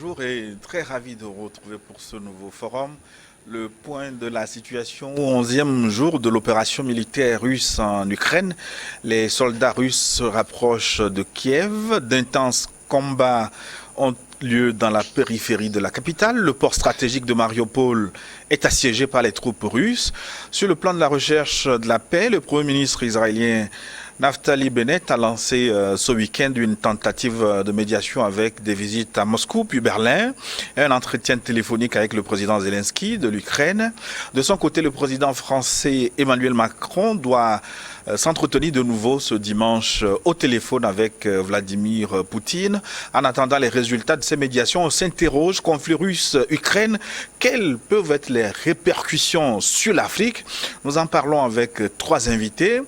Bonjour et très ravi de vous retrouver pour ce nouveau forum. Le point de la situation au 11e jour de l'opération militaire russe en Ukraine. Les soldats russes se rapprochent de Kiev. D'intenses combats ont lieu dans la périphérie de la capitale. Le port stratégique de Mariupol est assiégé par les troupes russes. Sur le plan de la recherche de la paix, le Premier ministre israélien Naftali Bennett a lancé ce week-end une tentative de médiation avec des visites à Moscou puis Berlin et un entretien téléphonique avec le président Zelensky de l'Ukraine. De son côté, le président français Emmanuel Macron doit s'entretenir de nouveau ce dimanche au téléphone avec Vladimir Poutine. En attendant les résultats de ces médiations, on s'interroge, conflit russe-Ukraine, quelles peuvent être les répercussions sur l'Afrique? Nous en parlons avec trois invités.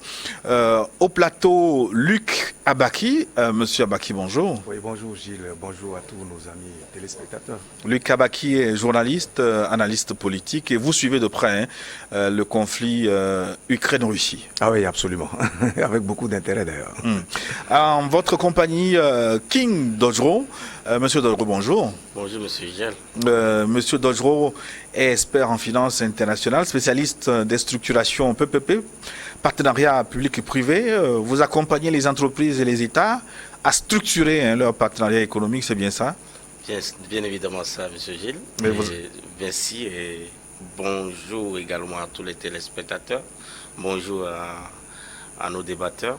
Au plateau, Luc Abaki. Monsieur Abaki, bonjour. Oui, bonjour Gilles, bonjour à tous nos amis téléspectateurs. Luc Abaki est journaliste, analyste politique et vous suivez de près le conflit Ukraine-Russie. Ah oui, absolument, avec beaucoup d'intérêt d'ailleurs. En votre compagnie, King Dojro. Monsieur Dojro, bonjour. Bonjour Monsieur Gilles. Monsieur Dojro est expert en finance internationale, spécialiste des structurations PPP, partenariat public et privé. Vous accompagnez les entreprises et les États à structurer leur partenariat économique, c'est bien ça? Bien évidemment ça, Monsieur Gilles. Merci et bonjour également à tous les téléspectateurs. Bonjour à nos débatteurs.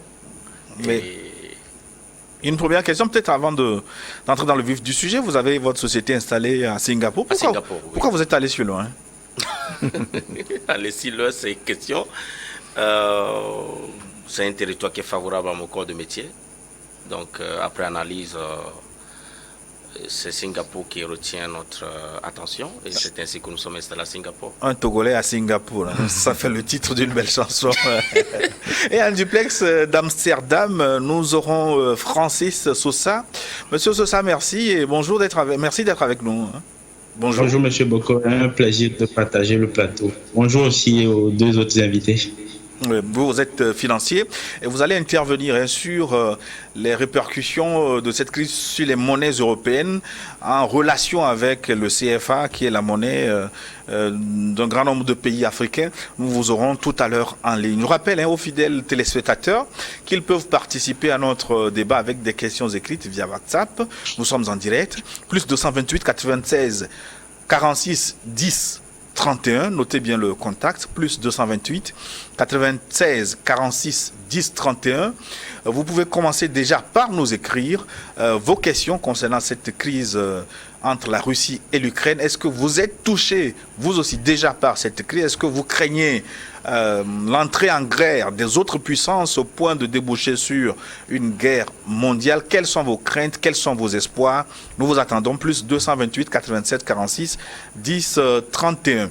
Une première question, peut-être avant d'entrer dans le vif du sujet. Vous avez votre société installée à Singapour. Pourquoi vous êtes allé si loin? Aller si loin, c'est une question. C'est un territoire qui est favorable à mon corps de métier. Donc, après analyse, c'est Singapour qui retient notre attention et c'est ainsi que nous sommes installés à Singapour. Un Togolais à Singapour, hein. Ça fait le titre d'une belle chanson. Et en duplex d'Amsterdam, nous aurons Francis Sosa. Monsieur Sosa, merci et bonjour merci d'être avec nous. Hein. Bonjour. Bonjour Monsieur Boko, un plaisir de partager le plateau. Bonjour aussi aux deux autres invités. Vous êtes financier et vous allez intervenir sur les répercussions de cette crise sur les monnaies européennes en relation avec le CFA qui est la monnaie d'un grand nombre de pays africains. Nous vous aurons tout à l'heure en ligne. Je rappelle aux fidèles téléspectateurs qu'ils peuvent participer à notre débat avec des questions écrites via WhatsApp. Nous sommes en direct. Plus 228 96 46 10 31, notez bien le contact, plus 228 96 46 10 31. Vous pouvez commencer déjà par nous écrire vos questions concernant cette crise entre la Russie et l'Ukraine. Est-ce que vous êtes touché, vous aussi, déjà par cette crise? Est-ce que vous craignez l'entrée en guerre des autres puissances au point de déboucher sur une guerre mondiale? Quelles sont vos craintes? Quels sont vos espoirs? Nous vous attendons, plus 228 87 46 10 31.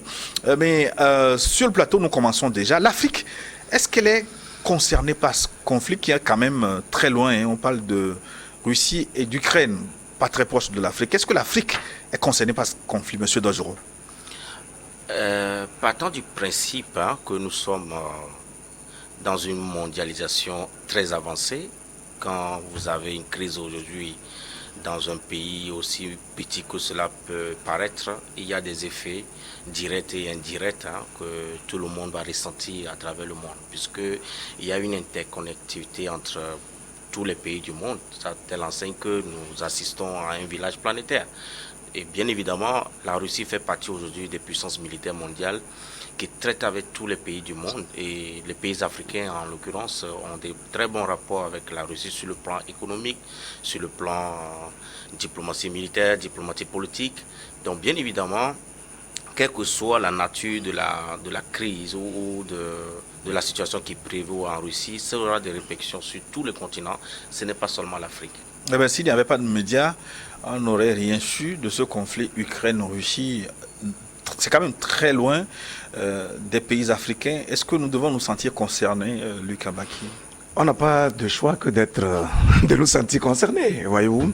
Mais sur le plateau, nous commençons déjà. L'Afrique, est-ce qu'elle est concernée par ce conflit qui est quand même très loin, hein? On parle de Russie et d'Ukraine, pas très proche de l'Afrique. Est-ce que l'Afrique est concernée par ce conflit, monsieur Dojro? Partant du principe que nous sommes dans une mondialisation très avancée, quand vous avez une crise aujourd'hui dans un pays aussi petit que cela peut paraître, il y a des effets directs et indirects que tout le monde va ressentir à travers le monde, puisqu'il y a une interconnectivité entre tous les pays du monde, à telle enseigne que nous assistons à un village planétaire. Et bien évidemment, la Russie fait partie aujourd'hui des puissances militaires mondiales qui traitent avec tous les pays du monde. Et les pays africains, en l'occurrence, ont des très bons rapports avec la Russie sur le plan économique, sur le plan diplomatie militaire, diplomatie politique. Donc bien évidemment, quelle que soit la nature de la crise ou de la situation qui prévaut en Russie, ça aura des répercussions sur tous les continents. Ce n'est pas seulement l'Afrique. Eh bien, s'il n'y avait pas de médias, on n'aurait rien su de ce conflit Ukraine-Russie. C'est quand même très loin des pays africains. Est-ce que nous devons nous sentir concernés, Luc Abaki? On n'a pas de choix que de nous sentir concernés, voyez-vous.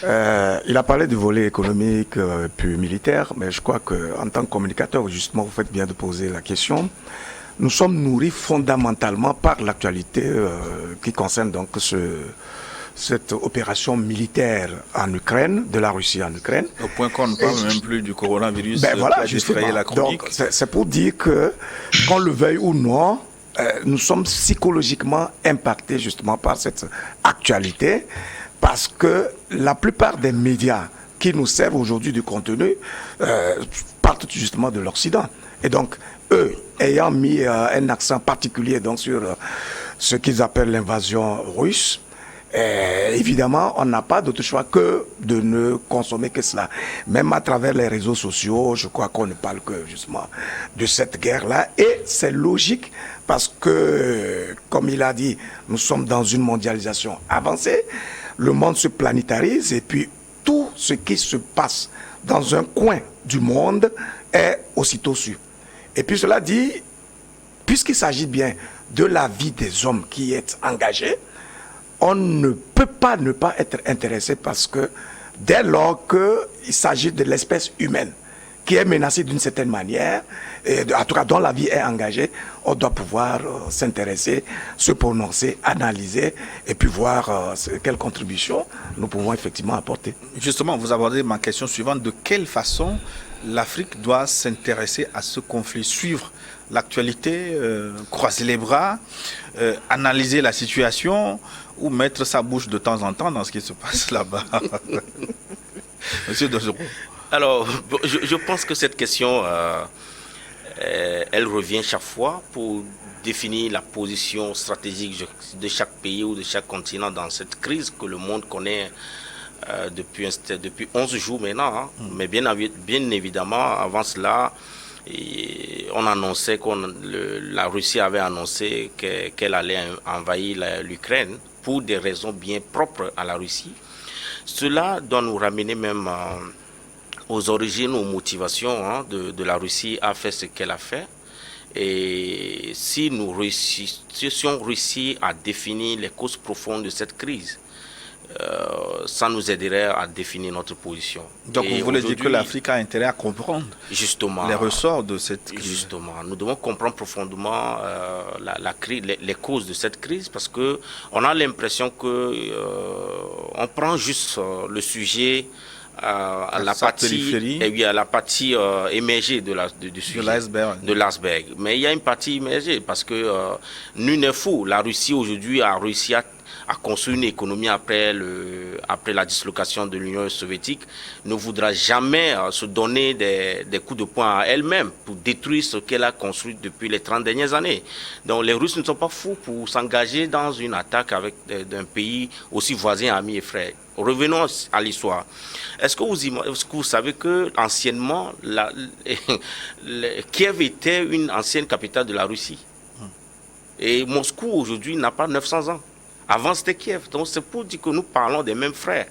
Il a parlé du volet économique puis militaire, mais je crois qu'en tant que communicateur, justement, vous faites bien de poser la question. Nous sommes nourris fondamentalement par l'actualité qui concerne donc cette opération militaire en Ukraine, de la Russie en Ukraine. Au point qu'on ne parle même plus du coronavirus Ben voilà, qui a défrayé la chronique. Donc, c'est pour dire que, qu'on le veuille ou non, nous sommes psychologiquement impactés justement par cette actualité, parce que la plupart des médias qui nous servent aujourd'hui du contenu partent justement de l'Occident. Et donc, eux, ayant mis un accent particulier donc, sur ce qu'ils appellent l'invasion russe, évidemment, on n'a pas d'autre choix que de ne consommer que cela. Même à travers les réseaux sociaux, je crois qu'on ne parle que justement de cette guerre-là. Et c'est logique parce que, comme il a dit, nous sommes dans une mondialisation avancée. Le monde se planétarise et puis tout ce qui se passe dans un coin du monde est aussitôt su. Et puis cela dit, puisqu'il s'agit bien de la vie des hommes qui est engagée, on ne peut pas ne pas être intéressé parce que dès lors qu'il s'agit de l'espèce humaine qui est menacée d'une certaine manière, et en tout cas dont la vie est engagée, on doit pouvoir s'intéresser, se prononcer, analyser et puis voir quelle contribution nous pouvons effectivement apporter. Justement, vous abordez ma question suivante. De quelle façon l'Afrique doit s'intéresser à ce conflit, suivre l'actualité, croiser les bras, analyser la situation ou mettre sa bouche de temps en temps dans ce qui se passe là-bas? Monsieur Dozoro. Alors, je pense que cette question, elle revient chaque fois pour définir la position stratégique de chaque pays ou de chaque continent dans cette crise que le monde connaît depuis 11 jours maintenant. Hein. Mais bien évidemment, avant cela, on annonçait la Russie avait annoncé qu'elle allait envahir l'Ukraine pour des raisons bien propres à la Russie. Cela doit nous ramener même aux origines, aux motivations de la Russie à faire ce qu'elle a fait. Et si on réussit à définir les causes profondes de cette crise, ça nous aiderait à définir notre position. Donc vous voulez dire que l'Afrique a intérêt à comprendre justement les ressorts de cette crise? Justement, nous devons comprendre profondément les causes de cette crise parce que on a l'impression que on prend juste le sujet à la partie émergée du sujet, de l'iceberg. Mais il y a une partie immergée parce que nul n'est fou. La Russie aujourd'hui a réussi à construire une économie après la dislocation de l'Union soviétique, ne voudra jamais se donner des coups de poing à elle-même pour détruire ce qu'elle a construit depuis les 30 dernières années. Donc les Russes ne sont pas fous pour s'engager dans une attaque avec d'un pays aussi voisin, ami et frère. Revenons à l'histoire. Est-ce que vous savez que anciennement, Kiev était une ancienne capitale de la Russie? Et Moscou aujourd'hui n'a pas 900 ans. Avant c'était Kiev. Donc c'est pour dire que nous parlons des mêmes frères.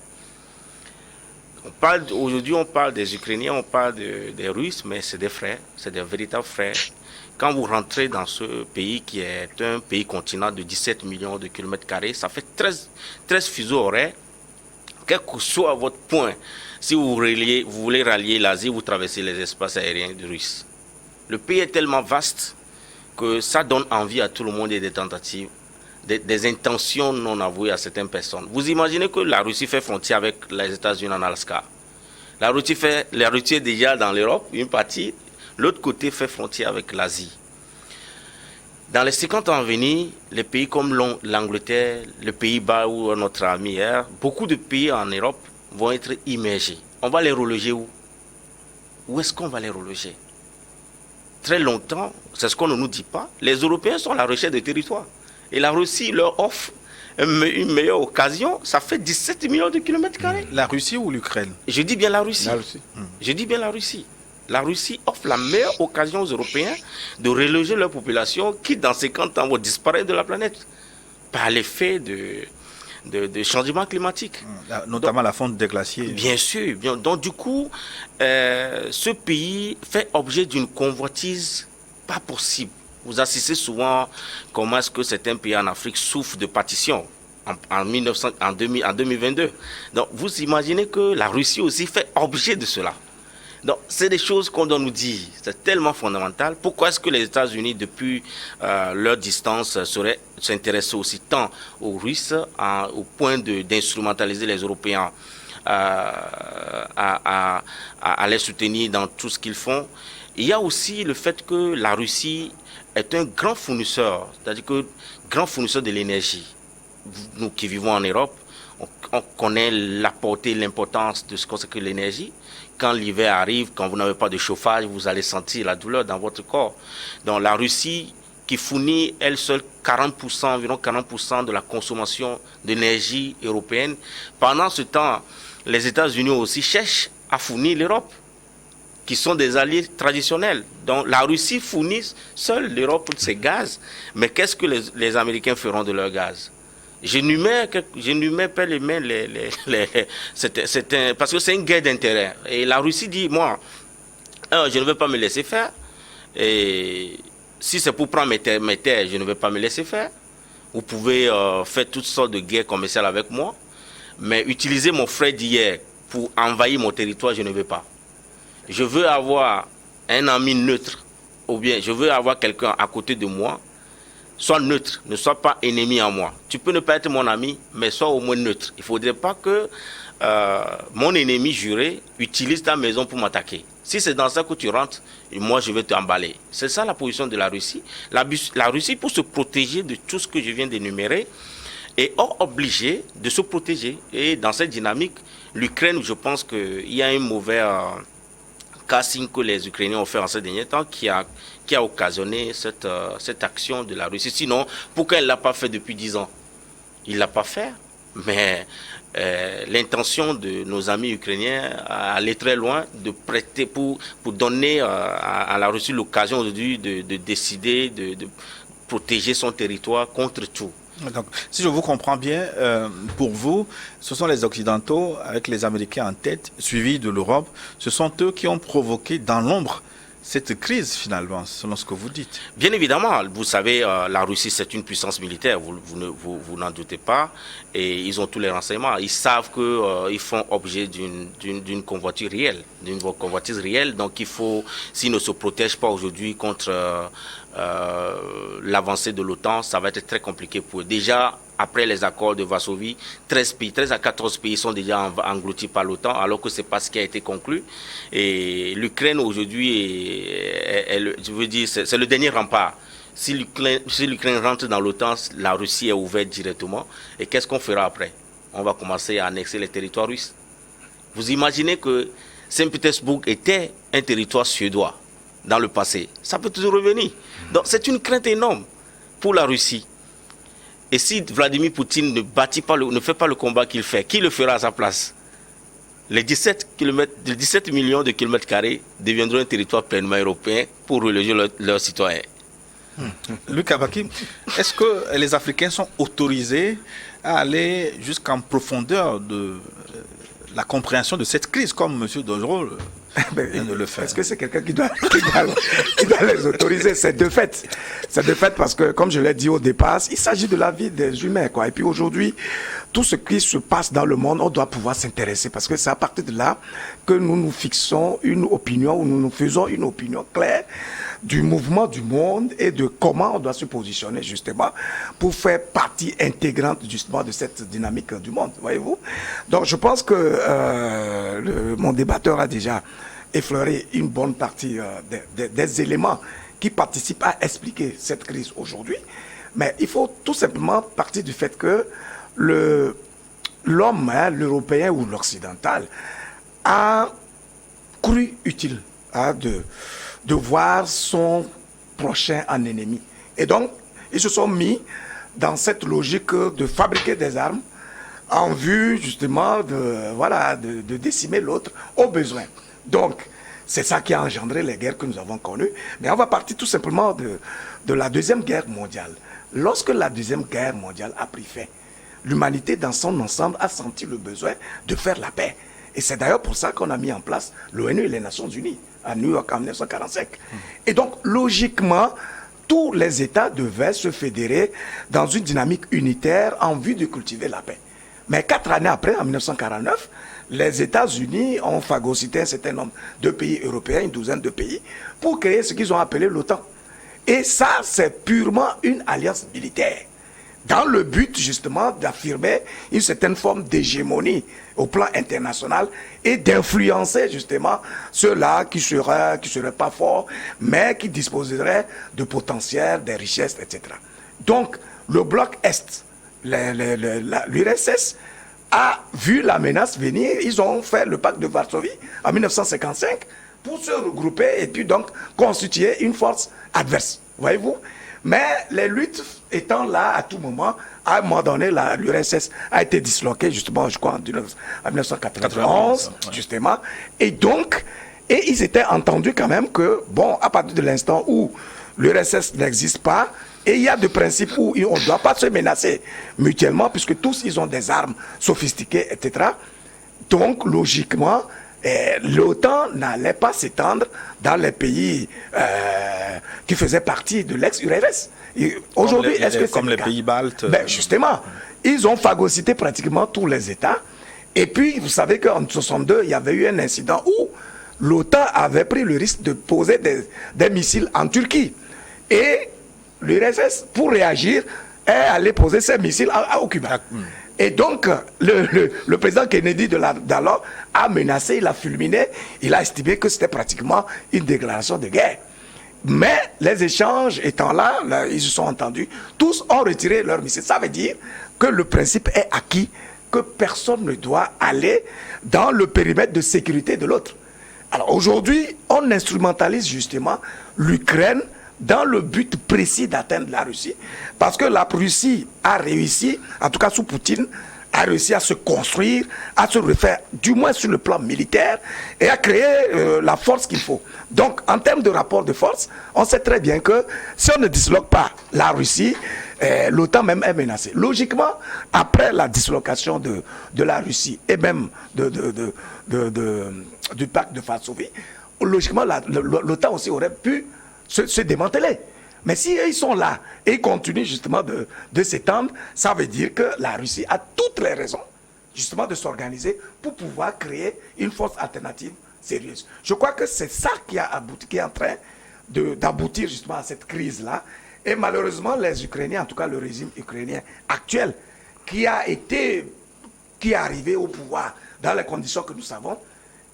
Aujourd'hui on parle des Ukrainiens, on parle des Russes, mais c'est des frères, c'est des véritables frères. Quand vous rentrez dans ce pays qui est un pays continent de 17 millions de kilomètres carrés, ça fait 13 fuseaux horaires. Quel que soit votre point, si vous voulez rallier l'Asie, vous traversez les espaces aériens russes. Le pays est tellement vaste que ça donne envie à tout le monde et des tentatives, des intentions non avouées à certaines personnes. Vous imaginez que la Russie fait frontière avec les États-Unis en Alaska. La Russie est déjà dans l'Europe, une partie. L'autre côté fait frontière avec l'Asie. Dans les 50 ans à venir, les pays comme l'Angleterre, les Pays-Bas où notre ami est, beaucoup de pays en Europe vont être immergés. On va les reloger où? Où est-ce qu'on va les reloger? Très longtemps, c'est ce qu'on ne nous dit pas, les Européens sont à la recherche de territoire. Et la Russie leur offre une meilleure occasion, ça fait 17 millions de kilomètres carrés. La Russie ou l'Ukraine? Je dis bien la Russie. La Russie. Je dis bien la Russie. La Russie offre la meilleure occasion aux Européens de reloger leur population qui, dans 50 ans, vont disparaître de la planète par l'effet de changement climatique. Notamment la fonte des glaciers. Bien sûr. Donc, du coup, ce pays fait objet d'une convoitise pas possible. Vous assistez souvent comment est-ce que certains pays en Afrique souffrent de partition en 2022. Donc, vous imaginez que la Russie aussi fait objet de cela. Donc, c'est des choses qu'on doit nous dire. C'est tellement fondamental. Pourquoi est-ce que les États-Unis, depuis leur distance, s'intéressent aussi tant aux Russes, au point d'instrumentaliser les Européens à les soutenir dans tout ce qu'ils font? Il y a aussi le fait que la Russie est un grand fournisseur, c'est-à-dire que grand fournisseur de l'énergie. Nous qui vivons en Europe, on connaît la portée, l'importance de ce que l'énergie. Quand l'hiver arrive, quand vous n'avez pas de chauffage, vous allez sentir la douleur dans votre corps. Donc la Russie, qui fournit elle seule 40%, environ 40% de la consommation d'énergie européenne, pendant ce temps, les États-Unis aussi cherchent à fournir l'Europe, qui sont des alliés traditionnels. Donc la Russie fournit seule l'Europe ses gaz. Mais qu'est-ce que les Américains feront de leur gaz? Je n'humère pas les mains, parce que c'est une guerre d'intérêt. Et la Russie dit, moi, je ne vais pas me laisser faire. Et si c'est pour prendre mes terres, je ne vais pas me laisser faire. Vous pouvez faire toutes sortes de guerres commerciales avec moi. Mais utiliser mon frère d'hier pour envahir mon territoire, je ne veux pas. Je veux avoir un ami neutre, ou bien je veux avoir quelqu'un à côté de moi. Sois neutre, ne sois pas ennemi à moi. Tu peux ne pas être mon ami, mais sois au moins neutre. Il ne faudrait pas que mon ennemi juré utilise ta maison pour m'attaquer. Si c'est dans ça que tu rentres, moi je vais t'emballer. C'est ça la position de la Russie. La Russie, pour se protéger de tout ce que je viens d'énumérer, est obligée de se protéger. Et dans cette dynamique, l'Ukraine, je pense qu'il y a un mauvais casting que les Ukrainiens ont fait en ces derniers temps qui a occasionné cette action de la Russie. Sinon, pourquoi elle ne l'a pas fait depuis 10 ans? Il ne l'a pas fait, mais l'intention de nos amis ukrainiens à aller très loin, de prêter pour donner à la Russie l'occasion aujourd'hui de décider de protéger son territoire contre tout. Donc, si je vous comprends bien, pour vous, ce sont les Occidentaux, avec les Américains en tête, suivis de l'Europe, ce sont eux qui ont provoqué dans l'ombre cette crise, finalement, selon ce que vous dites. Bien évidemment, vous savez, la Russie, c'est une puissance militaire, vous n'en doutez pas, et ils ont tous les renseignements. Ils savent qu'ils font objet d'une convoitise réelle, donc il faut, s'ils ne se protègent pas aujourd'hui contre l'avancée de l'OTAN, ça va être très compliqué pour eux. Déjà, après les accords de Varsovie, 13 à 14 pays sont déjà engloutis par l'OTAN, alors que ce n'est pas ce qui a été conclu. Et l'Ukraine aujourd'hui, je veux dire, c'est le dernier rempart. Si l'Ukraine rentre dans l'OTAN, la Russie est ouverte directement. Et qu'est-ce qu'on fera après? On va commencer à annexer les territoires russes. Vous imaginez que Saint-Pétersbourg était un territoire suédois dans le passé. Ça peut toujours revenir. Donc c'est une crainte énorme pour la Russie. Et si Vladimir Poutine ne fait pas le combat qu'il fait, qui le fera à sa place? Les 17 millions de kilomètres carrés deviendront un territoire pleinement européen pour reloger leurs citoyens. Luc Abaki, est-ce que les Africains sont autorisés à aller jusqu'en profondeur de la compréhension de cette crise, comme M. Dogereau vient de le faire? Est-ce que c'est quelqu'un qui doit les autoriser? C'est de fait. C'est de fait parce que, comme je l'ai dit au départ, il s'agit de la vie des humains, quoi. Et puis aujourd'hui, tout ce qui se passe dans le monde, on doit pouvoir s'intéresser parce que c'est à partir de là que nous nous fixons une opinion ou nous nous faisons une opinion claire du mouvement du monde et de comment on doit se positionner justement pour faire partie intégrante justement de cette dynamique du monde, voyez-vous. Donc je pense que mon débatteur a déjà effleuré une bonne partie des éléments qui participent à expliquer cette crise aujourd'hui. Mais il faut tout simplement partir du fait que l'homme, l'Européen ou l'Occidental, a cru utile de voir son prochain en ennemi. Et donc, ils se sont mis dans cette logique de fabriquer des armes en vue justement de décimer l'autre au besoin. Donc, c'est ça qui a engendré les guerres que nous avons connues. Mais on va partir tout simplement de la Deuxième Guerre mondiale. Lorsque la Deuxième Guerre mondiale a pris fin, l'humanité dans son ensemble a senti le besoin de faire la paix. Et c'est d'ailleurs pour ça qu'on a mis en place l'ONU et les Nations Unies à New York en 1945. Et donc, logiquement, tous les États devaient se fédérer dans une dynamique unitaire en vue de cultiver la paix. Mais 4 années après, en 1949, les États-Unis ont phagocyté un certain nombre de pays européens, une douzaine de pays, pour créer ce qu'ils ont appelé l'OTAN. Et ça, c'est purement une alliance militaire, dans le but justement d'affirmer une certaine forme d'hégémonie au plan international et d'influencer justement ceux-là qui seraient pas forts, mais qui disposeraient de potentiel, des richesses, etc. Donc, le bloc Est, l'URSS, a vu la menace venir. Ils ont fait le pacte de Varsovie en 1955 pour se regrouper et puis donc constituer une force adverse, voyez-vous. Mais les luttes étant là à tout moment, à un moment donné, l'URSS a été disloquée justement, je crois, en 1991, justement. Et donc, ils étaient entendus quand même que, bon, à partir de l'instant où l'URSS n'existe pas, et il y a des principes où on ne doit pas se menacer mutuellement, puisque tous, ils ont des armes sophistiquées, etc. Donc, logiquement, l'OTAN n'allait pas s'étendre dans les pays qui faisaient partie de l'ex-URSS. Aujourd'hui, est-ce que c'est comme les pays baltes? Ben, justement, ils ont phagocyté pratiquement tous les États. Et puis, vous savez qu'en 1962, il y avait eu un incident où l'OTAN avait pris le risque de poser des missiles en Turquie. Et l'URSS, pour réagir, est allé poser ses missiles au Cuba. Et donc, le président Kennedy d'alors a menacé, il a fulminé, il a estimé que c'était pratiquement une déclaration de guerre. Mais les échanges étant là, ils se sont entendus, tous ont retiré leurs missiles. Ça veut dire que le principe est acquis, que personne ne doit aller dans le périmètre de sécurité de l'autre. Alors aujourd'hui, on instrumentalise justement l'Ukraine dans le but précis d'atteindre la Russie, parce que la Russie a réussi, en tout cas sous Poutine, a réussi à se construire, à se refaire, du moins sur le plan militaire, et à créer la force qu'il faut. Donc, en termes de rapport de force, on sait très bien que si on ne disloque pas la Russie, l'OTAN même est menacée. Logiquement, après la dislocation de la Russie et même du pacte de Varsovie, logiquement, l'OTAN aussi aurait pu se démanteler. Mais si ils sont là et ils continuent justement de s'étendre, ça veut dire que la Russie a toutes les raisons justement de s'organiser pour pouvoir créer une force alternative sérieuse. Je crois que c'est ça qui est en train d'aboutir justement à cette crise-là. Et malheureusement, les Ukrainiens, en tout cas le régime ukrainien actuel, qui est arrivé au pouvoir dans les conditions que nous savons,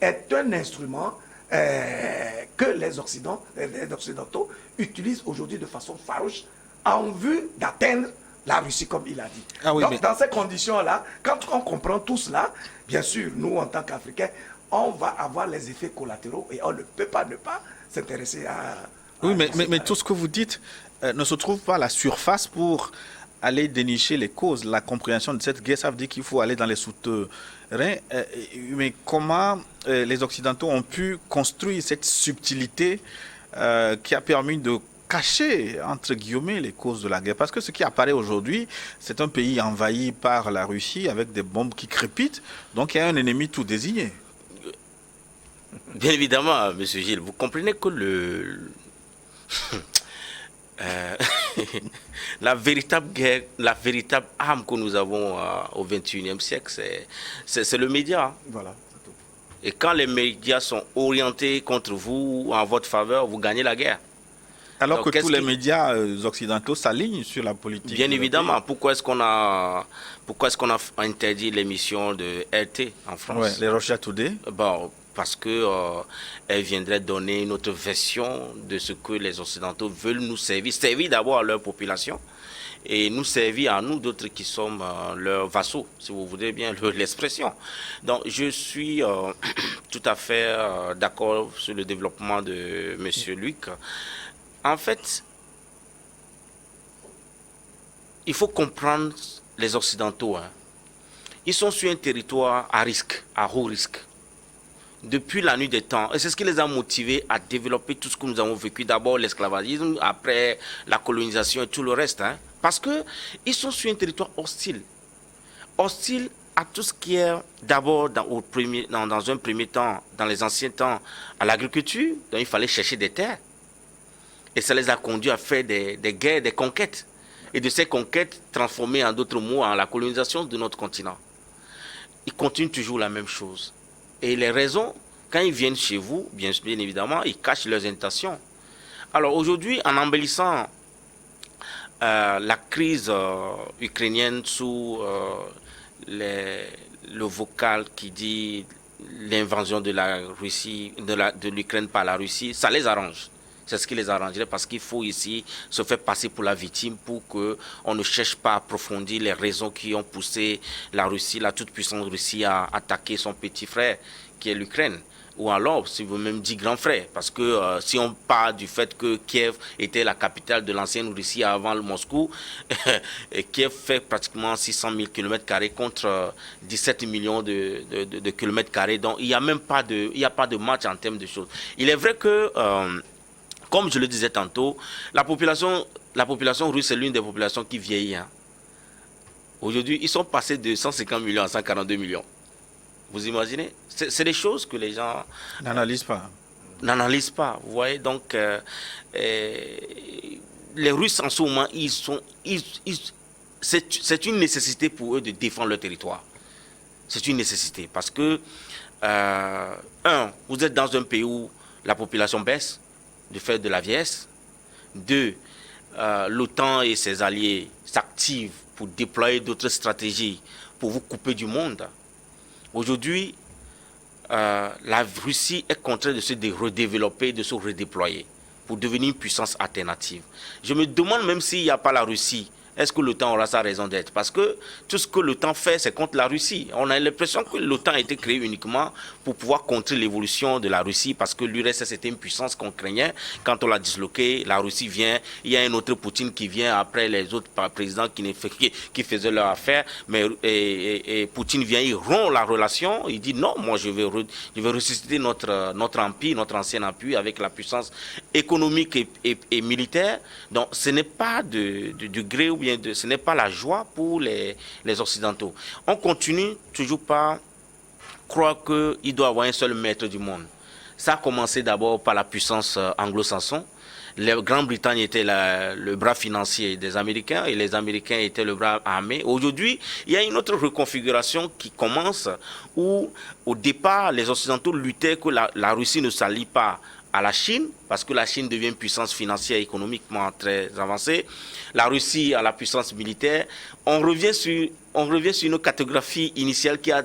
est un instrument que les Occidentaux utilisent aujourd'hui de façon farouche en vue d'atteindre la Russie, comme il a dit. Ah oui, donc, dans ces conditions-là, quand on comprend tout cela, bien sûr, nous, en tant qu'Africains, on va avoir les effets collatéraux et on ne peut pas ne pas s'intéresser à... Oui, mais tout ce que vous dites ne se trouve pas à la surface pour aller dénicher les causes, la compréhension de cette guerre. Ça veut dire qu'il faut aller dans les souterrains. Mais comment les Occidentaux ont pu construire cette subtilité qui a permis de cacher, entre guillemets, les causes de la guerre? Parce que ce qui apparaît aujourd'hui, c'est un pays envahi par la Russie avec des bombes qui crépitent. Donc il y a un ennemi tout désigné. Bien évidemment, M. Gilles, vous comprenez que la véritable guerre, la véritable arme que nous avons au XXIe siècle, c'est le média. Voilà. Et quand les médias sont orientés contre vous, en votre faveur, vous gagnez la guerre. Alors donc, que tous les médias occidentaux s'alignent sur la politique. Bien évidemment. Pourquoi est-ce qu'on a interdit l'émission de RT en France? Ouais, les Russia Today. Bon, parce que elle viendrait donner une autre version de ce que les Occidentaux veulent nous servir. Servir d'abord à leur population et nous servir à nous d'autres qui sommes leurs vassaux, si vous voulez bien l'expression. Donc je suis tout à fait d'accord sur le développement de M. Luc. En fait, il faut comprendre les Occidentaux. Ils sont sur un territoire à risque, à haut risque. Depuis la nuit des temps. Et c'est ce qui les a motivés à développer tout ce que nous avons vécu. D'abord l'esclavagisme, après la colonisation et tout le reste. Parce qu'ils sont sur un territoire hostile. Hostile à tout ce qui est d'abord dans un premier temps, dans les anciens temps, à l'agriculture. Donc il fallait chercher des terres. Et ça les a conduits à faire des guerres, des conquêtes. Et de ces conquêtes transformées en d'autres mots en la colonisation de notre continent. ils continuent toujours la même chose. Et les raisons, quand ils viennent chez vous, bien évidemment, ils cachent leurs intentions. Alors aujourd'hui, en embellissant la crise ukrainienne sous le vocal qui dit l'invasion de la Russie, de l'Ukraine par la Russie, ça les arrange. C'est ce qui les arrangerait parce qu'il faut ici se faire passer pour la victime pour qu'on ne cherche pas à approfondir les raisons qui ont poussé la Russie, la toute-puissante Russie, à attaquer son petit frère qui est l'Ukraine. Ou alors, si vous même dit grand frère, parce que si on parle du fait que Kiev était la capitale de l'ancienne Russie avant le Moscou, et Kiev fait pratiquement 600 000 km² contre 17 millions de km², donc il n'y a même pas de match en termes de choses. Il est vrai que comme je le disais tantôt, la population russe est l'une des populations qui vieillit. Hein. Aujourd'hui, ils sont passés de 150 millions à 142 millions. Vous imaginez? C'est des choses que les gens n'analysent pas. Vous voyez, donc les Russes en ce moment, c'est une nécessité pour eux de défendre leur territoire. C'est une nécessité parce que, vous êtes dans un pays où la population baisse du fait de la vieillesse. 2, l'OTAN et ses alliés s'activent pour déployer d'autres stratégies pour vous couper du monde. Aujourd'hui, la Russie est contrainte de se redévelopper, de se redéployer pour devenir une puissance alternative. Je me demande même s'il n'y a pas la Russie, est-ce que l'OTAN aura sa raison d'être? Parce que tout ce que l'OTAN fait, c'est contre la Russie. On a l'impression que l'OTAN a été créé uniquement pour pouvoir contrer l'évolution de la Russie, parce que l'URSS était une puissance qu'on craignait. Quand on l'a disloqué, la Russie vient, il y a un autre Poutine qui vient après les autres présidents qui faisaient leur affaire, mais et Poutine vient, il rompt la relation, il dit non, moi je vais ressusciter notre empire, notre ancien empire avec la puissance économique et militaire. Donc ce n'est pas de gré ou bien ce n'est pas la joie pour les Occidentaux. On continue toujours par croire qu'il doit y avoir un seul maître du monde. Ça a commencé d'abord par la puissance anglo-saxonne. La Grande-Bretagne était le bras financier des Américains et les Américains étaient le bras armé. Aujourd'hui, il y a une autre reconfiguration qui commence où, au départ, les Occidentaux luttaient que la Russie ne s'allie pas à la Chine, parce que la Chine devient une puissance financière et économiquement très avancée. La Russie a la puissance militaire. On revient sur une cartographie initiale qui a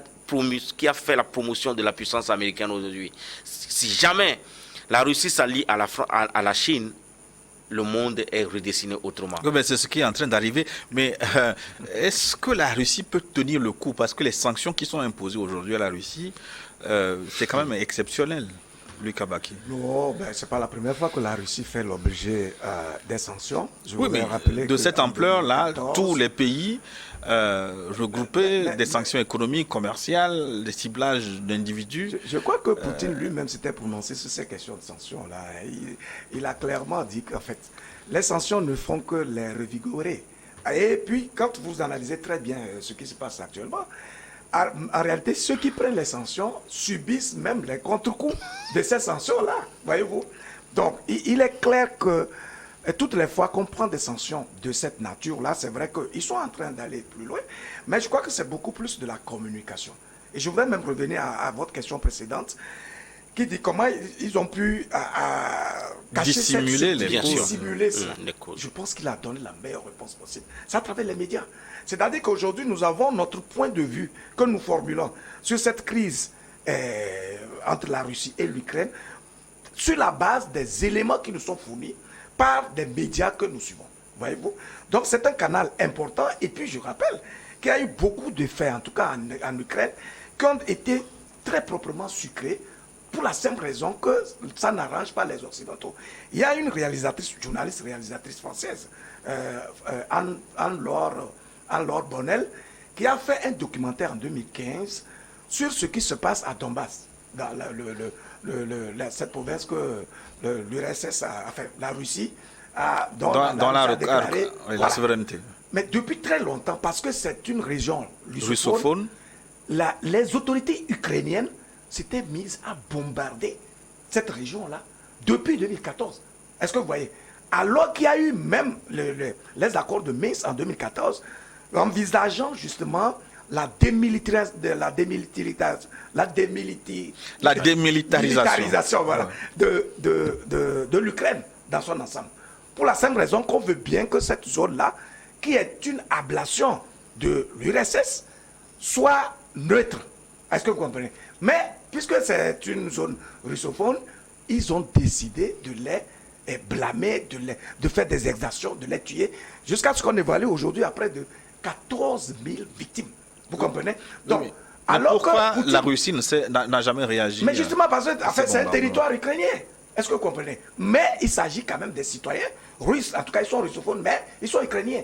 fait la promotion de la puissance américaine aujourd'hui. Si jamais la Russie s'allie à la Chine, le monde est redessiné autrement. Oui, c'est ce qui est en train d'arriver. Mais est-ce que la Russie peut tenir le coup? Parce que les sanctions qui sont imposées aujourd'hui à la Russie, c'est quand même exceptionnel. Lucas Baki. Non, ce n'est pas la première fois que la Russie fait l'objet des sanctions. Oui, mais de cette ampleur-là, tous les pays regroupaient des sanctions économiques, commerciales, des ciblages d'individus. Je crois que Poutine lui-même s'était prononcé sur ces questions de sanctions-là. Il a clairement dit qu'en fait, les sanctions ne font que les revigorer. Et puis, quand vous analysez très bien ce qui se passe actuellement, en réalité, ceux qui prennent les sanctions subissent même les contre-coups de ces sanctions-là, voyez-vous. Donc, il est clair que toutes les fois qu'on prend des sanctions de cette nature-là, c'est vrai qu'ils sont en train d'aller plus loin, mais je crois que c'est beaucoup plus de la communication. Et je voudrais même revenir à votre question précédente, qui dit comment ils ont pu dissimuler les causes. Je pense qu'il a donné la meilleure réponse possible. C'est à travers les médias. C'est-à-dire qu'aujourd'hui, nous avons notre point de vue que nous formulons sur cette crise entre la Russie et l'Ukraine sur la base des éléments qui nous sont fournis par des médias que nous suivons. Voyez-vous? Donc c'est un canal important. Et puis je rappelle qu'il y a eu beaucoup de faits, en tout cas en Ukraine, qui ont été très proprement sucrés pour la simple raison que ça n'arrange pas les Occidentaux. Il y a une journaliste réalisatrice française, Anne-Laure Bonnel, qui a fait un documentaire en 2015 sur ce qui se passe à Donbass, dans cette province que l'URSS la Russie a déclaré la souveraineté. Mais depuis très longtemps, parce que c'est une région russophone, les autorités ukrainiennes s'étaient mises à bombarder cette région-là depuis 2014. Est-ce que vous voyez? Alors qu'il y a eu même les accords de Minsk en 2014, envisageant justement la démilitarisation voilà, de l'Ukraine dans son ensemble. Pour la simple raison qu'on veut bien que cette zone-là, qui est une ablation de l'URSS, soit neutre. Est-ce que vous comprenez? Mais puisque c'est une zone russophone, ils ont décidé de les blâmer, de faire des exactions, de les tuer, jusqu'à ce qu'on évalue aujourd'hui à près de 14 000 victimes. Vous comprenez? Donc, oui, alors pourquoi Poutine, la Russie n'a jamais réagi? Mais justement parce que en fait, c'est un territoire ukrainien. Est-ce que vous comprenez? Mais il s'agit quand même des citoyens russes. En tout cas, ils sont russophones, mais ils sont ukrainiens.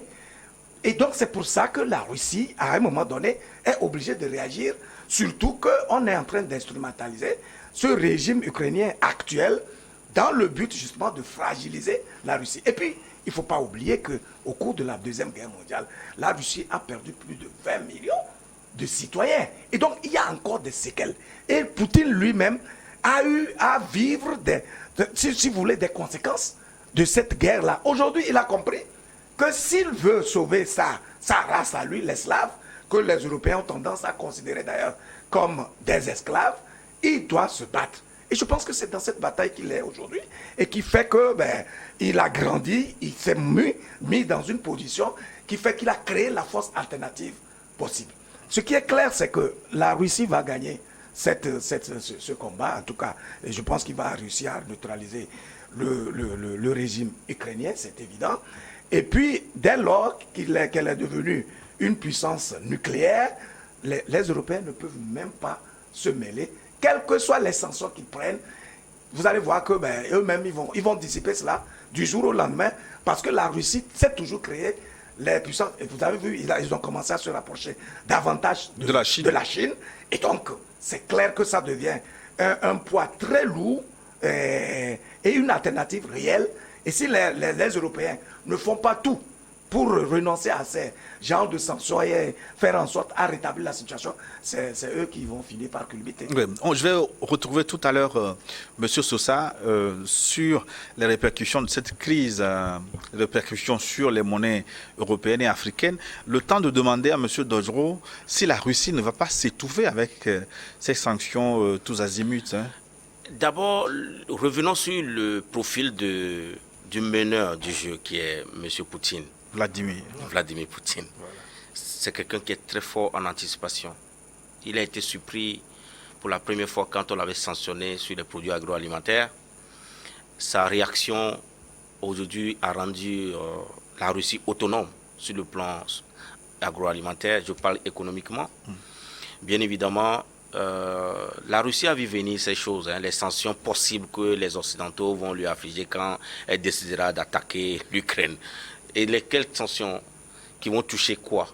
Et donc, c'est pour ça que la Russie, à un moment donné, est obligée de réagir, surtout qu'on est en train d'instrumentaliser ce régime ukrainien actuel dans le but justement de fragiliser la Russie. Et puis, il ne faut pas oublier qu'au cours de la Deuxième Guerre mondiale, la Russie a perdu plus de 20 millions de citoyens. Et donc, il y a encore des séquelles. Et Poutine lui-même a eu à vivre, si vous voulez, des conséquences de cette guerre-là. Aujourd'hui, il a compris que s'il veut sauver sa race à lui, les Slaves, que les Européens ont tendance à considérer d'ailleurs comme des esclaves, il doit se battre. Et je pense que c'est dans cette bataille qu'il est aujourd'hui et qui fait que il a grandi, il s'est mis dans une position qui fait qu'il a créé la force alternative possible. Ce qui est clair, c'est que la Russie va gagner ce combat, en tout cas, et je pense qu'il va réussir à neutraliser le régime ukrainien, c'est évident. Et puis, dès lors qu'elle est devenue une puissance nucléaire, les Européens ne peuvent même pas se mêler, quelles que soient les sanctions qu'ils prennent. Vous allez voir que eux-mêmes, ils vont dissiper cela du jour au lendemain, parce que la Russie s'est toujours créée les puissances. Et vous avez vu, ils ont commencé à se rapprocher davantage de la Chine. Et donc, c'est clair que ça devient un poids très lourd et une alternative réelle. Et si les Européens ne font pas tout pour renoncer à ces genres de sanctions et faire en sorte à rétablir la situation, c'est eux qui vont finir par culbuter. Oui, je vais retrouver tout à l'heure M. Sosa sur les répercussions de cette crise, les répercussions sur les monnaies européennes et africaines. Le temps de demander à M. Dodgero si la Russie ne va pas s'étouffer avec ces sanctions tous azimuts. Hein. D'abord, revenons sur le profil du meneur du jeu qui est M. Poutine. Vladimir Poutine. Voilà. C'est quelqu'un qui est très fort en anticipation. Il a été surpris pour la première fois quand on l'avait sanctionné sur les produits agroalimentaires. Sa réaction aujourd'hui a rendu la Russie autonome sur le plan agroalimentaire. Je parle économiquement. Bien évidemment, la Russie a vu venir ces choses, les sanctions possibles que les Occidentaux vont lui affliger quand elle décidera d'attaquer l'Ukraine. Et lesquelles sanctions qui vont toucher quoi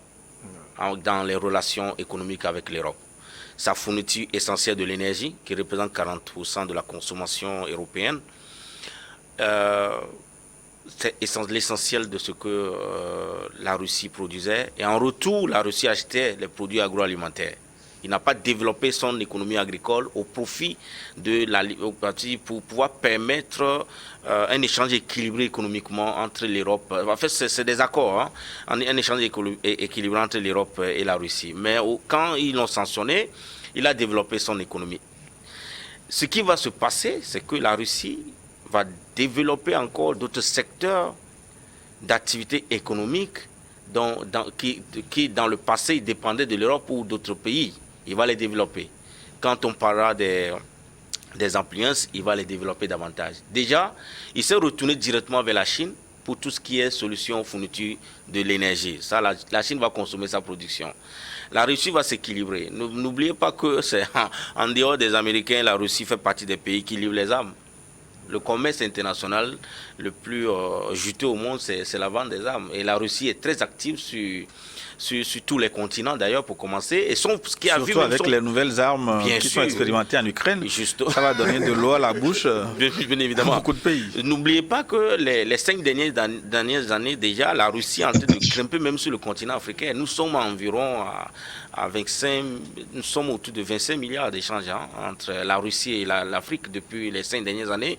dans les relations économiques avec l'Europe? Sa fourniture essentielle de l'énergie, qui représente 40% de la consommation européenne, c'est l'essentiel de ce que la Russie produisait. Et en retour, la Russie achetait les produits agroalimentaires. Il n'a pas développé son économie agricole au profit pour pouvoir permettre un échange équilibré économiquement entre l'Europe. En fait, c'est des accords, un échange équilibré entre l'Europe et la Russie. Mais quand ils l'ont sanctionné, il a développé son économie. Ce qui va se passer, c'est que la Russie va développer encore d'autres secteurs d'activité économique qui, dans le passé, dépendaient de l'Europe ou d'autres pays. Il va les développer. Quand on parlera des influences, il va les développer davantage. Déjà, il s'est retourné directement vers la Chine pour tout ce qui est solution fourniture de l'énergie. Ça, la Chine va consommer sa production. La Russie va s'équilibrer. N'oubliez pas que c'est en dehors des Américains, la Russie fait partie des pays qui livrent les armes. Le commerce international le plus juteux au monde, c'est la vente des armes. Et la Russie est très active sur tous les continents, d'ailleurs, pour commencer. Et ce qui a Surtout vu avec les nouvelles armes qui sont expérimentées en Ukraine, ça va donner de l'eau à la bouche bien évidemment. à beaucoup de pays. N'oubliez pas que les 5 dernières années, déjà, la Russie est en train de grimper même sur le continent africain. Nous sommes environ à 25, nous sommes autour de 25 milliards d'échanges entre la Russie et l'Afrique depuis les 5 dernières années.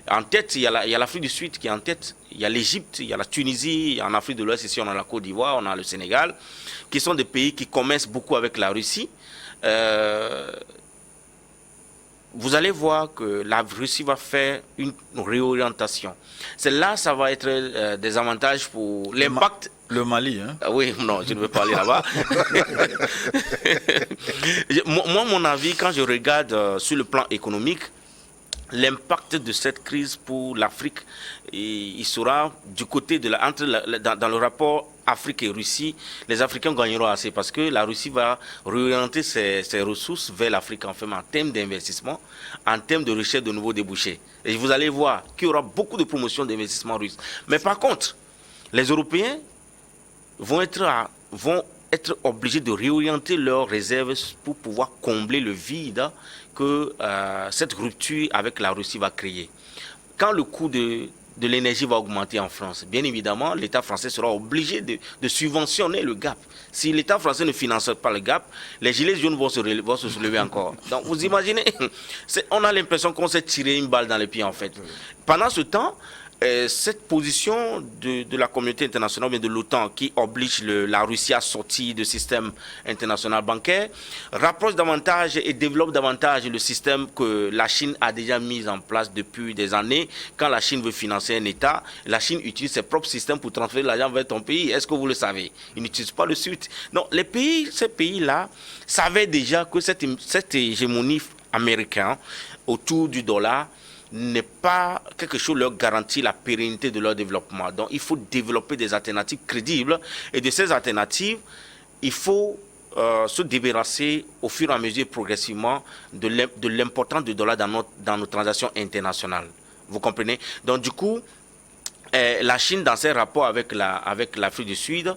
En tête, il y a l'Afrique du Sud qui est en tête, il y a l'Égypte, il y a la Tunisie, en Afrique de l'Ouest, ici on a la Côte d'Ivoire, on a le Sénégal. qui sont des pays qui commercent beaucoup avec la Russie, vous allez voir que la Russie va faire une réorientation. C'est là, ça va être des avantages pour l'impact. Le Mali, hein? Oui, non, je ne veux pas aller là-bas. Moi, mon avis, quand je regarde sur le plan économique, l'impact de cette crise pour l'Afrique, il sera du côté de dans le rapport Afrique et Russie, les Africains gagneront assez parce que la Russie va réorienter ses ressources vers l'Afrique en termes d'investissement, en termes de recherche de nouveaux débouchés. Et vous allez voir qu'il y aura beaucoup de promotions d'investissement russe. Mais par contre, les Européens vont être obligés de réorienter leurs réserves pour pouvoir combler le vide que cette rupture avec la Russie va créer. Quand le coût de l'énergie va augmenter en France, bien évidemment, l'État français sera obligé de subventionner le gap. Si l'État français ne finance pas le gap, les gilets jaunes vont se soulever encore. Donc vous imaginez, on a l'impression qu'on s'est tiré une balle dans les pieds en fait. Pendant ce temps, cette position de la communauté internationale, bien de l'OTAN, qui oblige la Russie à sortir du système international bancaire, rapproche davantage et développe davantage le système que la Chine a déjà mis en place depuis des années. Quand la Chine veut financer un État, la Chine utilise ses propres systèmes pour transférer l'argent vers ton pays. Est-ce que vous le savez? Ils n'utilisent pas le SWIFT. Non, ces pays-là savaient déjà que cette hégémonie américaine autour du dollar n'est pas quelque chose qui leur garantit la pérennité de leur développement. Donc, il faut développer des alternatives crédibles. Et de ces alternatives, il faut se débarrasser au fur et à mesure progressivement de l'importance du dollar dans nos transactions internationales. Vous comprenez? Donc, du coup, la Chine, dans ses rapports avec l'Afrique du Sud,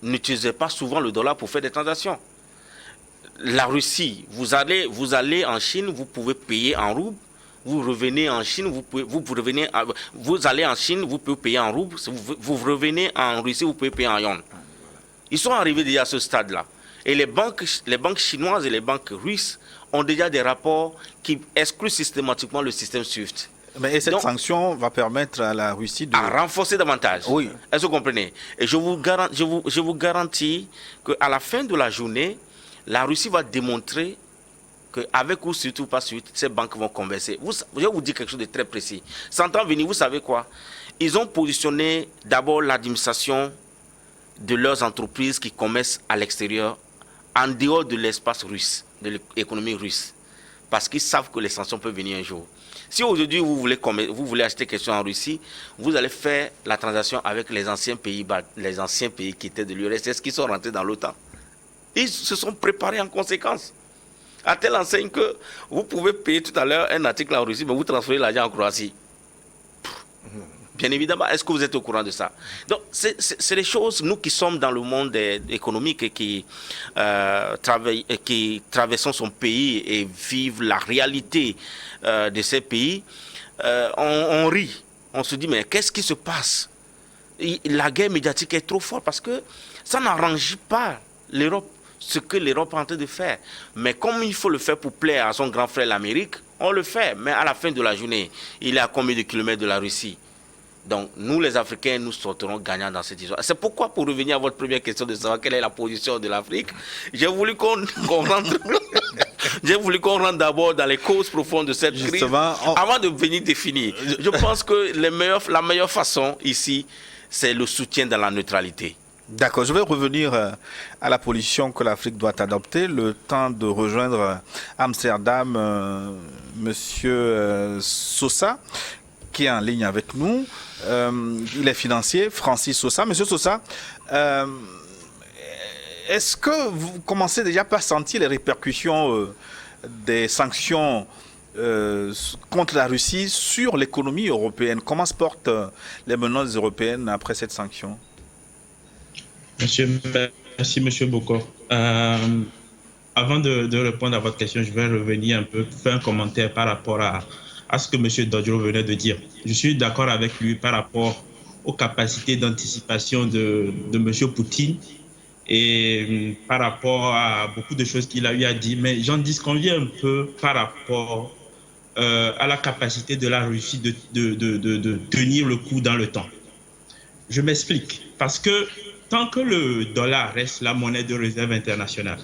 n'utilisait pas souvent le dollar pour faire des transactions. La Russie, vous allez en Chine, vous pouvez payer en roubles. Vous revenez en Chine, vous allez en Chine, vous pouvez payer en roubles. Vous revenez en Russie, vous pouvez payer en yuan. Ils sont arrivés déjà à ce stade-là. Et les banques chinoises et les banques russes ont déjà des rapports qui excluent systématiquement le système SWIFT. Mais cette sanction va permettre à la Russie de renforcer davantage. Oui. Est-ce que vous comprenez? Et je vous garantis qu'à la fin de la journée, la Russie va démontrer qu'avec ou surtout pas suite, ces banques vont converser. Je vais vous dire quelque chose de très précis. 100 ans venus, vous savez quoi? Ils ont positionné d'abord l'administration de leurs entreprises qui commercent à l'extérieur, en dehors de l'espace russe, de l'économie russe. Parce qu'ils savent que les sanctions peuvent venir un jour. Si aujourd'hui vous voulez acheter quelque chose en Russie, vous allez faire la transaction avec les anciens pays qui étaient de l'URSS, qui sont rentrés dans l'OTAN. Ils se sont préparés en conséquence. À telle enseigne que vous pouvez payer tout à l'heure un article en Russie, mais vous transférez l'argent en Croatie. Bien évidemment, est-ce que vous êtes au courant de ça? Donc, c'est des choses, nous qui sommes dans le monde économique et qui traversons son pays et vivent la réalité de ces pays, on rit. On se dit, mais qu'est-ce qui se passe? La guerre médiatique est trop forte parce que ça n'arrange pas l'Europe. Ce que l'Europe est en train de faire. Mais comme il faut le faire pour plaire à son grand frère l'Amérique, on le fait. Mais à la fin de la journée, il est à combien de kilomètres de la Russie? Donc, nous, les Africains, nous sortirons gagnants dans cette histoire. C'est pourquoi, pour revenir à votre première question de savoir quelle est la position de l'Afrique, j'ai voulu qu'on rentre... J'ai voulu qu'on rentre d'abord dans les causes profondes de cette crise avant de venir définir. Je pense que la meilleure façon ici, c'est le soutien dans la neutralité. D'accord, je vais revenir à la position que l'Afrique doit adopter. Le temps de rejoindre Amsterdam, Monsieur Sosa, qui est en ligne avec nous. Il est financier, Francis Sosa. Monsieur Sosa, est-ce que vous commencez déjà par sentir les répercussions des sanctions contre la Russie sur l'économie européenne? Comment se portent les menaces européennes après cette sanction? Merci, Monsieur Bokor. Avant de répondre à votre question, je vais revenir un peu, faire un commentaire par rapport à ce que Monsieur Dodjo venait de dire. Je suis d'accord avec lui par rapport aux capacités d'anticipation de Monsieur Poutine et par rapport à beaucoup de choses qu'il a eu à dire, mais j'en disconviens un peu par rapport à la capacité de la Russie de tenir le coup dans le temps. Je m'explique, parce que tant que le dollar reste la monnaie de réserve internationale,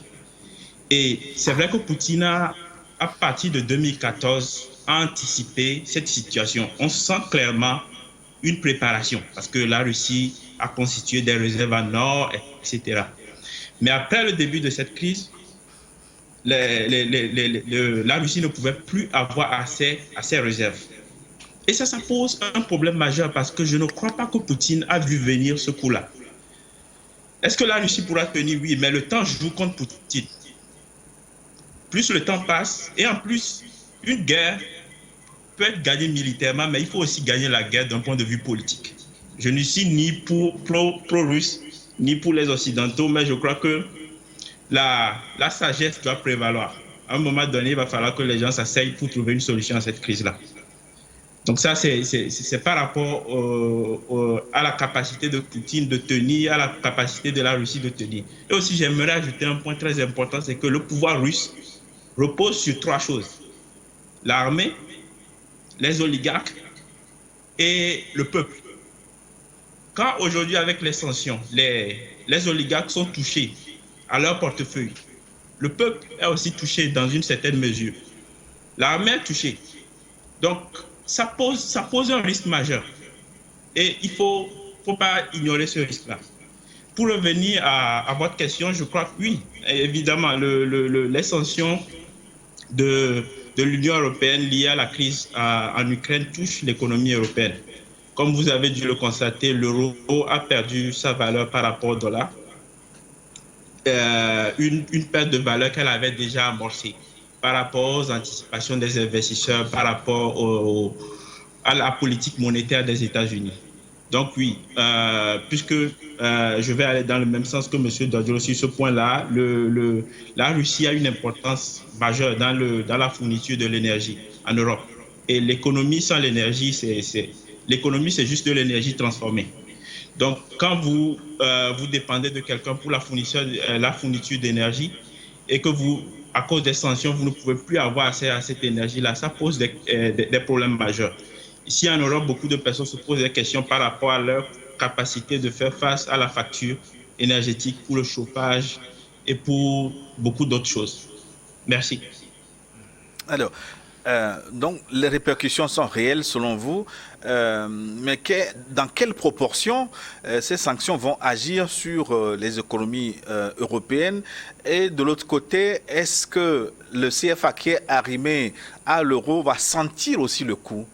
et c'est vrai que Poutine à partir de 2014, a anticipé cette situation. On sent clairement une préparation parce que la Russie a constitué des réserves en or, etc. Mais après le début de cette crise, la Russie ne pouvait plus avoir accès à ses réserves. Et ça pose un problème majeur parce que je ne crois pas que Poutine a vu venir ce coup-là. Est-ce que la Russie pourra tenir? Oui, mais le temps joue contre Poutine. Plus le temps passe, et en plus, une guerre peut être gagnée militairement, mais il faut aussi gagner la guerre d'un point de vue politique. Je ne suis ni pro-russe, ni pour les Occidentaux, mais je crois que la sagesse doit prévaloir. À un moment donné, il va falloir que les gens s'asseyent pour trouver une solution à cette crise-là. Donc ça, c'est par rapport à la capacité de Poutine de tenir, à la capacité de la Russie de tenir. Et aussi, j'aimerais ajouter un point très important, c'est que le pouvoir russe repose sur 3 choses. L'armée, les oligarques et le peuple. Quand aujourd'hui, avec les sanctions, les oligarques sont touchés à leur portefeuille, le peuple est aussi touché dans une certaine mesure. L'armée est touchée. Donc, ça pose un risque majeur. Et il ne faut pas ignorer ce risque-là. Pour revenir à votre question, je crois que oui, évidemment, les sanctions de l'Union européenne liées à la crise en Ukraine touchent l'économie européenne. Comme vous avez dû le constater, l'euro a perdu sa valeur par rapport au dollar. Une perte de valeur qu'elle avait déjà amorcée par rapport aux anticipations des investisseurs, par rapport à la politique monétaire des États-Unis. Donc oui, puisque je vais aller dans le même sens que M. Dodro sur ce point-là, la Russie a une importance majeure dans la fourniture de l'énergie en Europe. Et l'économie sans l'énergie, l'économie, c'est juste de l'énergie transformée. Donc, quand vous dépendez de quelqu'un pour la fourniture d'énergie et que à cause des sanctions, vous ne pouvez plus avoir accès à cette énergie-là, ça pose des problèmes majeurs. Ici, en Europe, beaucoup de personnes se posent des questions par rapport à leur capacité de faire face à la facture énergétique pour le chauffage et pour beaucoup d'autres choses. Merci. Alors, donc les répercussions sont réelles selon vous, mais dans quelle proportion ces sanctions vont agir sur les économies européennes? Et de l'autre côté, est-ce que le CFA qui est arrimé à l'euro va sentir aussi le coup?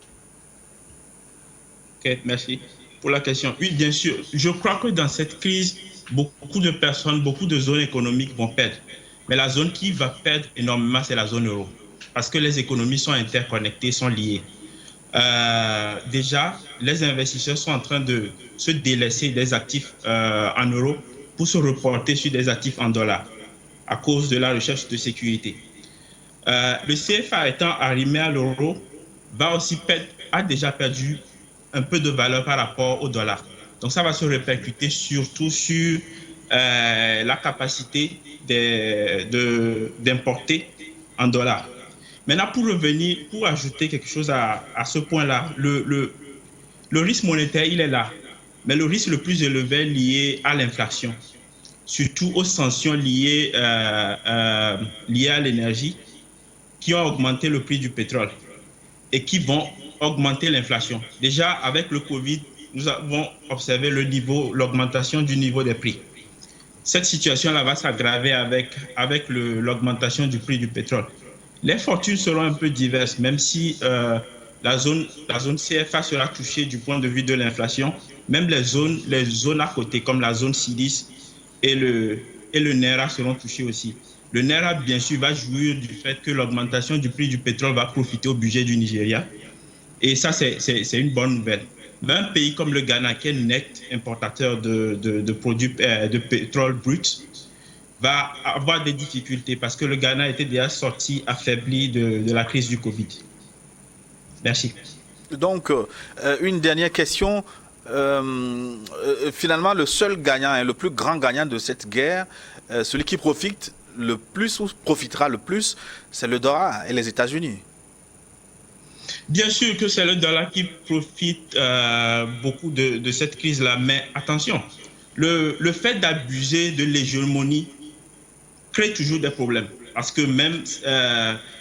Ok, merci pour la question. Oui, bien sûr. Je crois que dans cette crise, beaucoup de personnes, beaucoup de zones économiques vont perdre. Mais la zone qui va perdre énormément, c'est la zone euro. Parce que les économies sont interconnectées, sont liées. Déjà, les investisseurs sont en train de se délaisser des actifs en euros pour se reporter sur des actifs en dollars à cause de la recherche de sécurité. Le CFA étant arrimé à l'euro, a déjà perdu un peu de valeur par rapport au dollar. Donc ça va se répercuter surtout sur la capacité d'importer en dollars. Maintenant, pour ajouter quelque chose à ce point-là, le risque monétaire, il est là. Mais le risque le plus élevé est lié à l'inflation, surtout aux sanctions liées à l'énergie qui ont augmenté le prix du pétrole et qui vont augmenter l'inflation. Déjà, avec le Covid, nous avons observé l'augmentation du niveau des prix. Cette situation-là va s'aggraver avec l'augmentation du prix du pétrole. Les fortunes seront un peu diverses, même si la zone CFA sera touchée du point de vue de l'inflation. Même les zones à côté, comme la zone CIDIS et le NERA seront touchés aussi. Le NERA, bien sûr, va jouir du fait que l'augmentation du prix du pétrole va profiter au budget du Nigeria. Et ça, c'est une bonne nouvelle. Mais un pays comme le Ghana, qui est net importateur de produits de pétrole brut, va avoir des difficultés parce que le Ghana était déjà sorti affaibli de la crise du Covid. Merci. Donc, une dernière question. Finalement, le seul gagnant et le plus grand gagnant de cette guerre, celui qui profite le plus ou profitera le plus, c'est le dollar et les États-Unis. Bien sûr que c'est le dollar qui profite beaucoup de cette crise-là, mais attention, Le fait d'abuser de l'hégémonie crée toujours des problèmes. Parce que même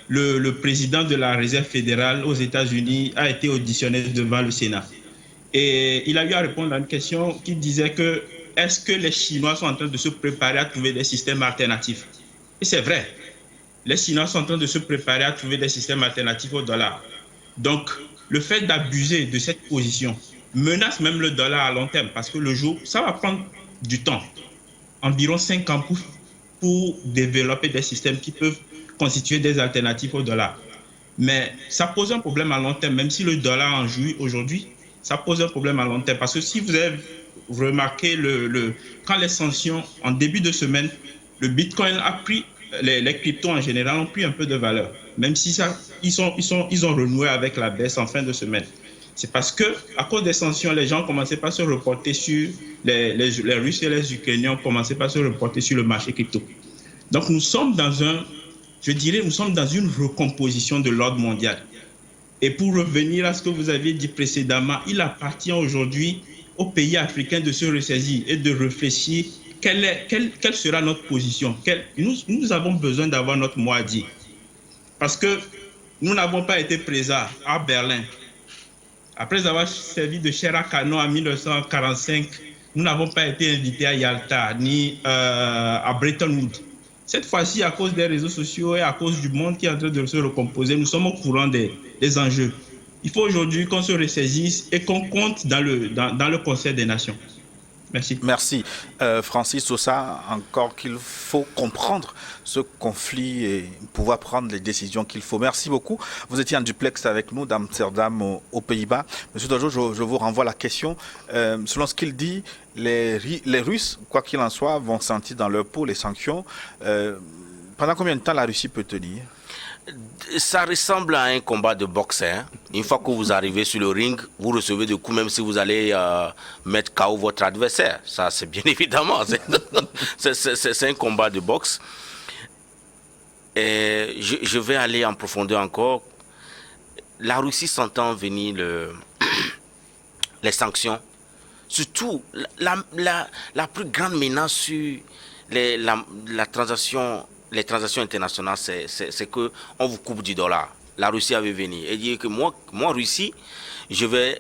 le président de la Réserve fédérale aux États-Unis a été auditionné devant le Sénat. Et il a eu à répondre à une question qui disait que est-ce que les Chinois sont en train de se préparer à trouver des systèmes alternatifs? Et c'est vrai. Les Chinois sont en train de se préparer à trouver des systèmes alternatifs au dollar. Donc, le fait d'abuser de cette position menace même le dollar à long terme parce que le jour, ça va prendre du temps, environ 5 ans pour développer des systèmes qui peuvent constituer des alternatives au dollar. Mais ça pose un problème à long terme, même si le dollar en jouit aujourd'hui, ça pose un problème à long terme. Parce que si vous avez remarqué, quand les sanctions, en début de semaine, le Bitcoin a pris, les cryptos en général ont pris un peu de valeur, même si ils ont renoué avec la baisse en fin de semaine. C'est parce que, à cause des sanctions, les gens commençaient pas à se reporter sur les Russes et les Ukrainiens commençaient pas à se reporter sur le marché crypto. Donc nous sommes dans une recomposition de l'ordre mondial. Et pour revenir à ce que vous aviez dit précédemment, il appartient aujourd'hui aux pays africains de se ressaisir et de réfléchir quelle sera notre position. Nous avons besoin d'avoir notre mot à dire. Parce que nous n'avons pas été présents à Berlin. Après avoir servi de chair à canon en 1945, nous n'avons pas été invités à Yalta ni à Bretton Woods. Cette fois-ci, à cause des réseaux sociaux et à cause du monde qui est en train de se recomposer, nous sommes au courant des enjeux. Il faut aujourd'hui qu'on se ressaisisse et qu'on compte dans le Conseil des Nations. Merci. Merci. Francis Sosa, encore qu'il faut comprendre ce conflit et pouvoir prendre les décisions qu'il faut. Merci beaucoup. Vous étiez en duplex avec nous d'Amsterdam aux Pays-Bas. Monsieur Dojo, je vous renvoie la question. Selon ce qu'il dit, les Russes, quoi qu'il en soit, vont sentir dans leur peau les sanctions. Pendant combien de temps la Russie peut tenir ? Ça ressemble à un combat de boxe. Hein. Une fois que vous arrivez sur le ring, vous recevez des coups, même si vous allez mettre KO votre adversaire. Ça, c'est bien évidemment. C'est un combat de boxe. Et je vais aller en profondeur encore. La Russie sentant venir les sanctions, surtout la plus grande menace sur la transaction. Les transactions internationales, c'est qu'on vous coupe du dollar. La Russie avait venu et dit que moi Russie, je vais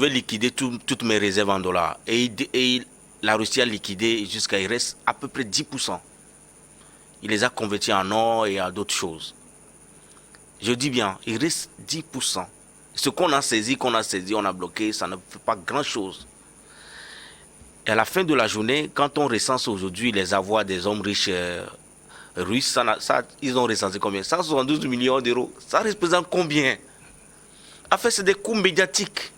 liquider toutes mes réserves en dollars. Et la Russie a liquidé jusqu'à, il reste à peu près 10%. Il les a convertis en or et à d'autres choses. Je dis bien, il reste 10%. Ce qu'on a saisi, on a bloqué, ça ne fait pas grand-chose. Et à la fin de la journée, quand on recense aujourd'hui les avoirs des hommes riches russes, ils ont recensé combien? 172 millions d'euros. Ça représente combien? En fait, c'est des coûts médiatiques.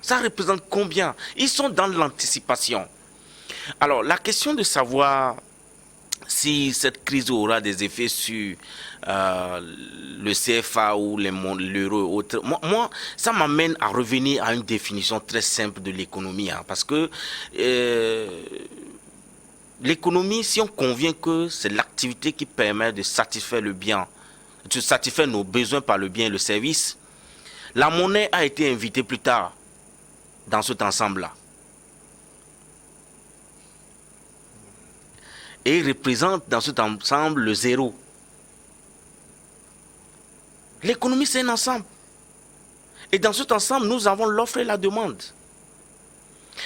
Ça représente combien? Ils sont dans l'anticipation. Alors, la question de savoir si cette crise aura des effets sur le CFA ou l'euro, moi, ça m'amène à revenir à une définition très simple de l'économie. Hein, parce que l'économie, si on convient que c'est l'activité qui permet de satisfaire le bien, de satisfaire nos besoins par le bien et le service, la monnaie a été invitée plus tard dans cet ensemble-là. Et représente dans cet ensemble le zéro. L'économie, c'est un ensemble. Et dans cet ensemble, nous avons l'offre et la demande.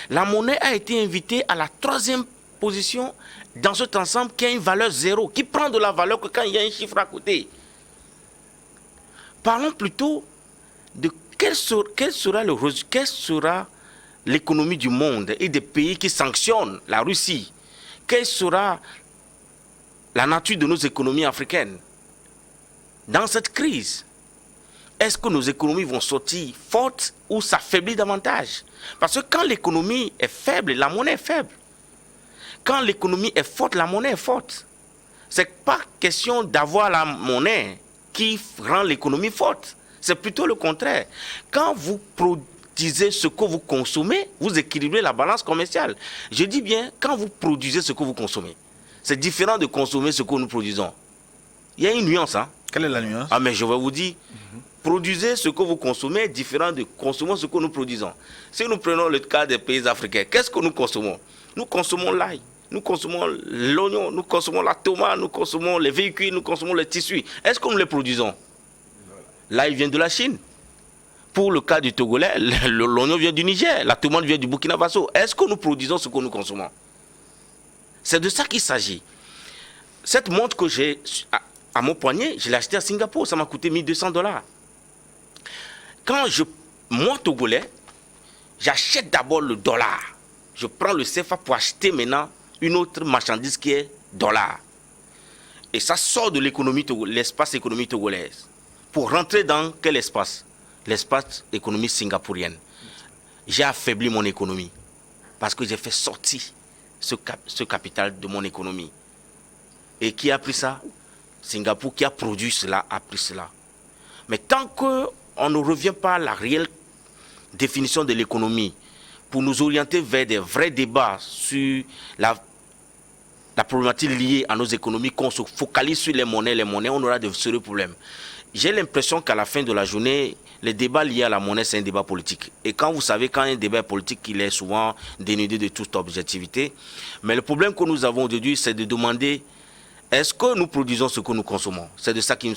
La monnaie a été invitée à la troisième position dans cet ensemble qui a une valeur zéro, qui prend de la valeur que quand il y a un chiffre à côté. Parlons plutôt de quelle sera l'économie du monde et des pays qui sanctionnent la Russie. Quelle sera la nature de nos économies africaines dans cette crise? Est-ce que nos économies vont sortir fortes ou s'affaiblir davantage? Parce que quand l'économie est faible, la monnaie est faible. Quand l'économie est forte, la monnaie est forte. Ce n'est pas question d'avoir la monnaie qui rend l'économie forte. C'est plutôt le contraire. Quand vous produisez ce que vous consommez, vous équilibrez la balance commerciale. Je dis bien, quand vous produisez ce que vous consommez, c'est différent de consommer ce que nous produisons. Il y a une nuance. Hein? Quelle est la nuance? Ah, mais je vais vous dire, produisez ce que vous consommez est différent de consommer ce que nous produisons. Si nous prenons le cas des pays africains, qu'est-ce que nous consommons? Nous consommons l'ail, nous consommons l'oignon, nous consommons la tomate, nous consommons les véhicules, nous consommons les tissus. Est-ce que nous les produisons? L'ail vient de la Chine. Pour le cas du Togolais, l'oignon vient du Niger, la tomate vient du Burkina Faso. Est-ce que nous produisons ce que nous consommons? C'est de ça qu'il s'agit. Cette montre que j'ai à mon poignet, je l'ai achetée à Singapour, ça m'a coûté 1200 $. Quand moi, Togolais, j'achète d'abord le dollar. Je prends le CFA pour acheter maintenant une autre marchandise qui est dollar. Et ça sort de l'économie, l'espace économique togolaise. Pour rentrer dans quel espace? L'espace économique singapourienne. J'ai affaibli mon économie parce que j'ai fait sortir ce capital de mon économie. Et qui a pris ça? Singapour qui a produit cela a pris cela. Mais tant qu'on ne revient pas à la réelle définition de l'économie pour nous orienter vers des vrais débats sur la problématique liée à nos économies, qu'on se focalise sur les monnaies, on aura de sérieux problèmes. J'ai l'impression qu'à la fin de la journée, les débats liés à la monnaie, c'est un débat politique. Et quand vous savez, quand un débat est politique, il est souvent dénudé de toute objectivité. Mais le problème que nous avons aujourd'hui, c'est de demander, est-ce que nous produisons ce que nous consommons? C'est de ça qui nous...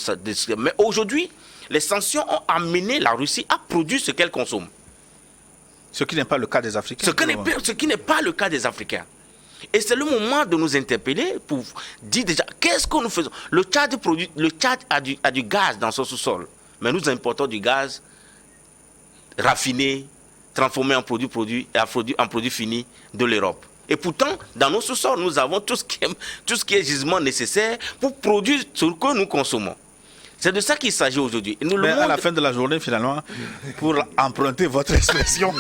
Mais aujourd'hui, les sanctions ont amené la Russie à produire ce qu'elle consomme. Ce qui n'est pas le cas des Africains. Ce qui n'est pas le cas des Africains. Et c'est le moment de nous interpeller pour dire déjà, qu'est-ce que nous faisons? Le Tchad a du gaz dans son sous-sol. Mais nous importons du gaz raffiné, transformé en produit fini de l'Europe. Et pourtant, dans nos sous-sols, nous avons tout ce qui est gisement nécessaire pour produire ce que nous consommons. C'est de ça qu'il s'agit aujourd'hui. Mais à la fin de la journée, finalement, pour emprunter votre expression,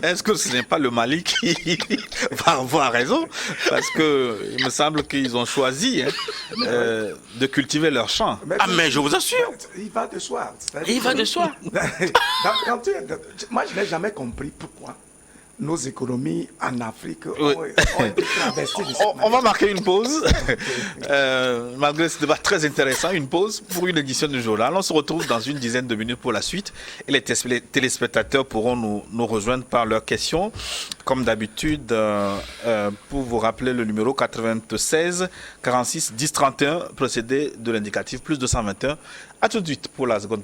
est-ce que ce n'est pas le Mali qui va avoir raison? Parce qu'il me semble qu'ils ont choisi de cultiver leur champ. Mais je vous assure. Il va de soi. Il va de soi. Moi, je n'ai jamais compris pourquoi nos économies en Afrique ont été traversées de cette manière. On va marquer une pause. Malgré ce débat très intéressant, une pause pour une édition du journal. On se retrouve dans une dizaine de minutes pour la suite. Et les téléspectateurs pourront nous rejoindre par leurs questions. Comme d'habitude, pour vous rappeler le numéro 96 46 10 31, précédé de l'indicatif plus 221. À tout de suite pour la seconde.